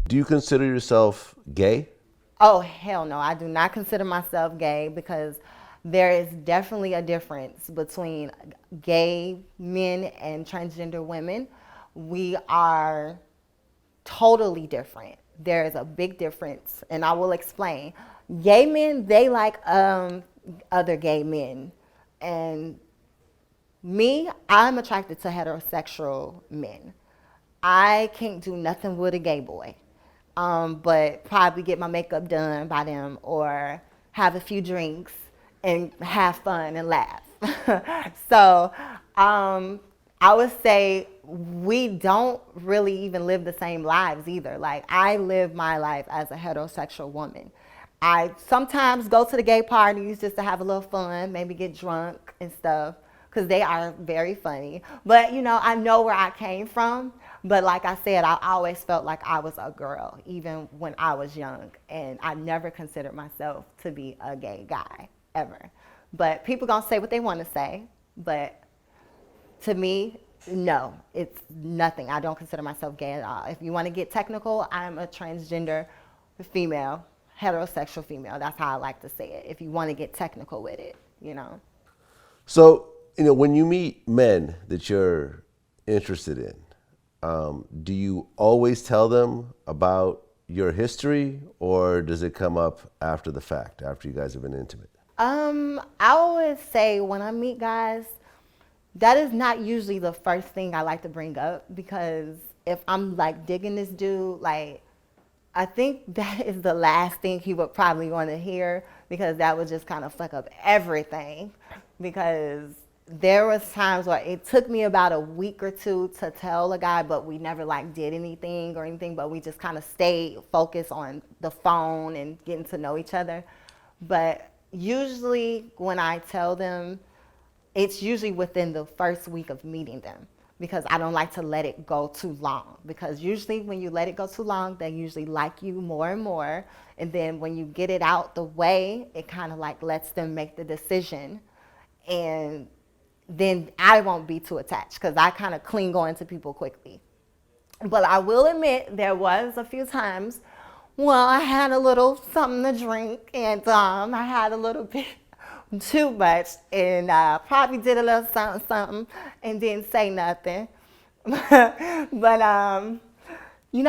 Do you consider yourself gay? Oh, hell no. I do not consider myself gay because there is definitely a difference between gay men and transgender women. We are totally different. There is a big difference, and I will explain. Gay men, they like other gay men. And me, I'm attracted to heterosexual men. I can't do nothing with a gay boy, but probably get my makeup done by them or have a few drinks and have fun and laugh. So I would say we don't really even live the same lives either. Like, I live my life as a heterosexual woman. I sometimes go to the gay parties just to have a little fun, maybe get drunk and stuff, because they are very funny. But, I know where I came from. But like I said, I always felt like I was a girl, even when I was young. And I never considered myself to be a gay guy, ever. But people gonna say what they want to say. But to me, no, it's nothing. I don't consider myself gay at all. If you want to get technical, I'm a transgender female, heterosexual female. That's how I like to say it. If you want to get technical with it. So, when you meet men that you're interested in, do you always tell them about your history, or does it come up after the fact, after you guys have been intimate? I always say when I meet guys, that is not usually the first thing I like to bring up, because if I'm like digging this dude, like, I think that is the last thing he would probably want to hear, because that would just kind of fuck up everything. Because there was times where it took me about a week or two to tell a guy, but we never like did anything or anything, but we just kind of stayed focused on the phone and getting to know each other. But usually when I tell them, it's usually within the first week of meeting them, because I don't like to let it go too long. Because usually when you let it go too long, they usually like you more and more. And then when you get it out the way, it kind of like lets them make the decision. And then I won't be too attached, because I kind of cling on to people quickly. But I will admit there was a few times, well, I had a little something to drink, and I had a little bit too much, and probably did a little something, something, and didn't say nothing. But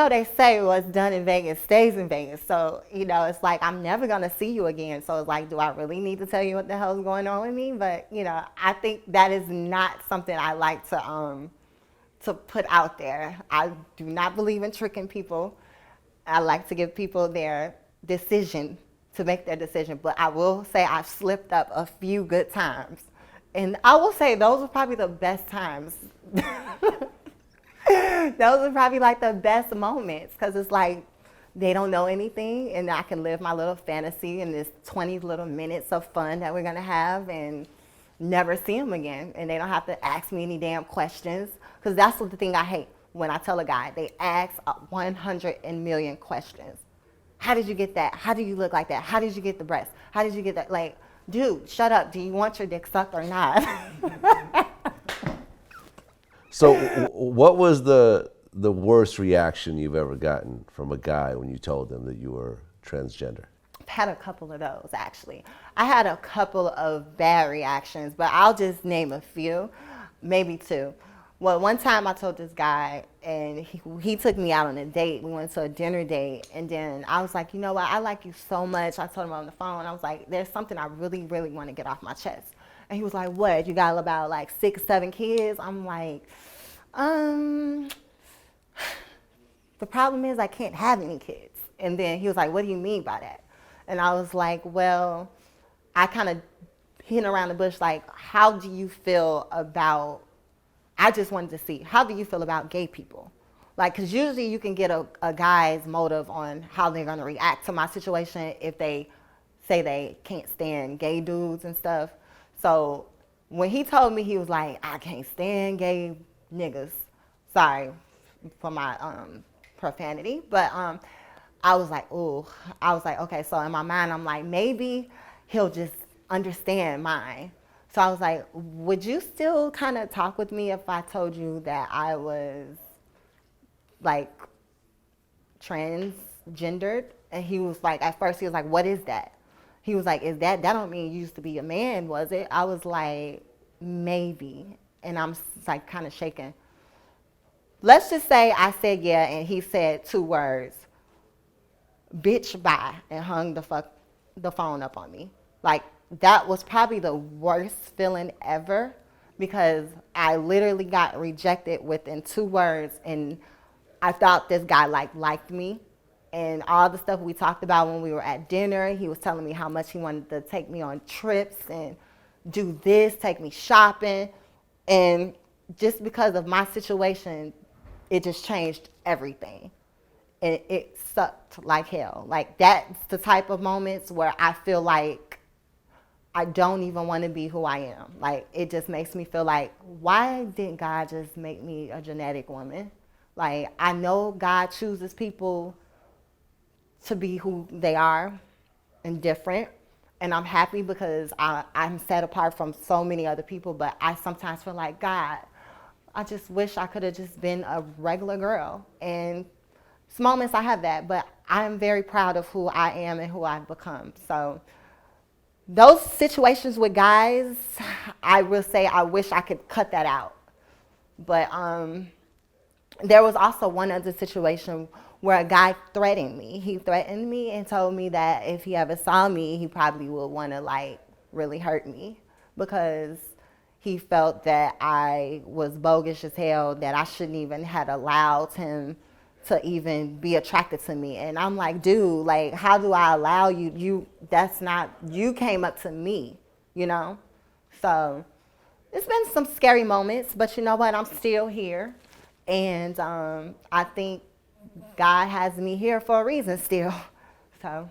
they say what's done in Vegas stays in Vegas. So, it's like I'm never going to see you again. So it's like, do I really need to tell you what the hell's going on with me? But, I think that is not something I like to put out there. I do not believe in tricking people. I like to give people their decision to make their decision. But I will say I've slipped up a few good times. And I will say those are probably the best times. Those are probably like the best moments, because it's like they don't know anything, and I can live my little fantasy in this 20 little minutes of fun that we're going to have and never see them again. And they don't have to ask me any damn questions, because that's what the thing I hate when I tell a guy. They ask 100 million questions. How did you get that? How do you look like that? How did you get the breast? How did you get that? Like, dude, shut up. Do you want your dick sucked or not? So, what was the worst reaction you've ever gotten from a guy when you told them that you were transgender? I've had a couple of those, actually. I had a couple of bad reactions, but I'll just name a few, maybe two. Well, one time I told this guy, and he took me out on a date. We went to a dinner date, and then I was like, you know what? I like you so much. I told him on the phone. I was like, there's something I really, really want to get off my chest. And he was like, what? You got about like 6, 7 kids? I'm like, the problem is I can't have any kids. And then he was like, what do you mean by that? And I was like, well, I kind of hit around the bush, like, how do you feel about, I just wanted to see, how do you feel about gay people? Like, because usually you can get a guy's motive on how they're going to react to my situation if they say they can't stand gay dudes and stuff. So when he told me, he was like, I can't stand gay niggas. Sorry for my profanity. But I was like, ooh. I was like, okay. So in my mind, I'm like, maybe he'll just understand mine. So I was like, would you still kind of talk with me if I told you that I was like transgendered. And he was like, at first he was like, what is that? He was like, that don't mean you used to be a man, was it? I was like, maybe. And I'm like kind of shaking. Let's just say I said yeah, and he said 2 words, bitch, bye, and hung the phone up on me. Like, that was probably the worst feeling ever, because I literally got rejected within 2 words, and I thought this guy liked me. And all the stuff we talked about when we were at dinner, he was telling me how much he wanted to take me on trips and do this, take me shopping. And just because of my situation, it just changed everything. And it sucked like hell. Like, that's the type of moments where I feel like I don't even want to be who I am. Like, it just makes me feel like, why didn't God just make me a genetic woman? Like, I know God chooses people to be who they are and different. And I'm happy because I'm set apart from so many other people. But I sometimes feel like, God, I just wish I could have just been a regular girl. And it's moments I have that. But I'm very proud of who I am and who I've become. So those situations with guys, I will say I wish I could cut that out. But there was also one other situation where a guy threatened me. He threatened me and told me that if he ever saw me, he probably would want to like really hurt me, because he felt that I was bogus as hell, that I shouldn't even had allowed him to even be attracted to me. And I'm like, dude, like, how do I allow you? That's not, you came up to me, you know? So it's been some scary moments, but you know what? I'm still here. And I think God has me here for a reason still. So